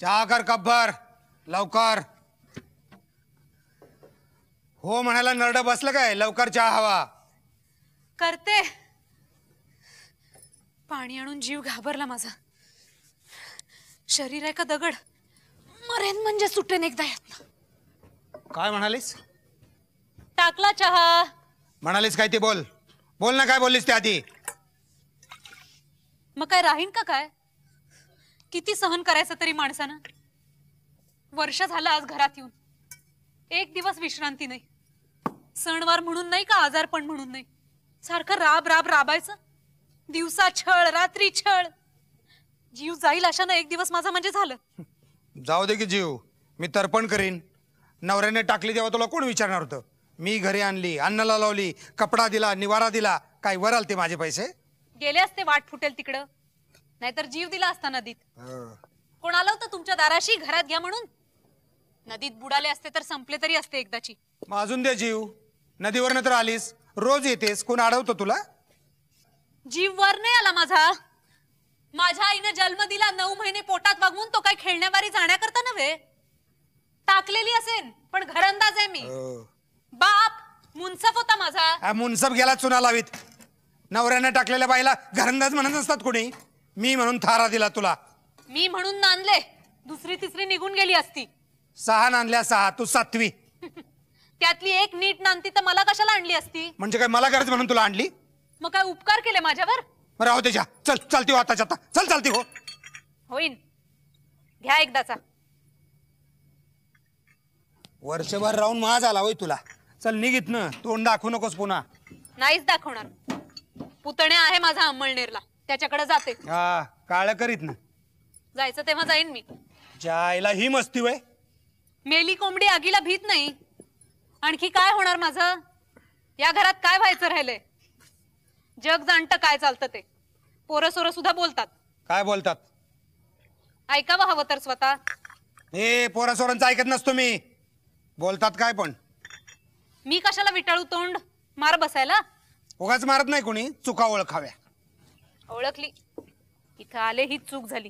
चहा कर कब्बर लवकर. हो म्हणायला नरड बसलं काय? लवकर चहा हवा. करते. पाणी आणून जीव घाबरला माझा. शरीर आहे का दगड, मरेन म्हणजे सुटेन एकदा यातनं. काय म्हणालीस? टाकला चहा. म्हणालीस काय ते बोल. बोल ना, काय बोललीस ते आधी. मग काय राहीन का काय? किती सहन करायचं तरी माणसानं. वर्ष झालं आज घरात येऊन, एक दिवस विश्रांती नाही. सणवार म्हणून नाही का आजारपण म्हणून नाही, सारखं राब राब राबायचं. दिवसा छळ रात्री छळ. जीव जाईल अशानं एक दिवस माझा म्हणजे झालं. जाऊ दे की जीव, मी तर्पण करीन. नवऱ्याने टाकली तेव्हा तुला कोण विचारणार होतं? मी घरी आणली, अन्नाला लावली, कपडा दिला, निवारा दिला. काय वर आलते माझे पैसे? गेले असते वाट फुटेल तिकडं, नाहीतर जीव दिला असता नदीत. कोण आलं होतं तुमच्या दाराशी घरात घ्या म्हणून? नदीत बुडाले असते तर संपले तरी असते एकदाची. मग अजून दे जीव. नदीवरनं तर आलीस, रोज येतेस, कोण अडवतं तुला? जीव वर नाही आला माझा. माझ्या आईने जन्म दिला, 9 महिने पोटात वागवून तो काय खेळण्यावारी जाण्याकरता नव्हे. टाकलेली असेल पण घरंदाज आहे मी. बाप मुनसफ होता माझा. मुनसफ गेला चुना लावीत. नवऱ्याने टाकलेल्या बाईला घरंदाज म्हणत असतात कोणी. मी म्हणून थारा दिला तुला. मी म्हणून नांदले, दुसरी तिसरी निघून गेली असती. 6 नांदल्या 6, तू 7वी. त्यातली एक नीट नांदती तर मला कशाला आणली असती? म्हणजे काय मला गरज म्हणून तुला आणली? मग काय उपकार केले माझ्यावर? राहू दे जा. चल चालती हो आताच्या आता. चल चालती हो. होईन, घ्या एकदाचा. वर्षभर राहून माझ आला होय तुला. चल निघित ना, तोंड दाखवू नकोस पुन्हा. नाहीच दाखवणार. पुतण्या आहे माझा अंमळनेरला, त्याच्याकडे जाते. हा काळ करीत ना. जायचं तेव्हा जाईन मी. जायला ही मस्ती वय. मेली कोंबडी आगीला भीत नाही. आणखी काय होणार माझं? या घरात काय व्हायचं राहिलंय? जग जाणतं काय चालतं ते. पोरं सोरं सुद्धा बोलतात. काय बोलतात? ऐकावं हवं तर स्वतः. हे पोरा सोरांचं ऐकत नसतो मी. बोलतात काय पण. मी कशाला विटाळू तोंड मार बसायला? उगाच मारत नाही कोणी, चुका ओळखाव्या. ओळखली. इथं आले ही चूक झाली.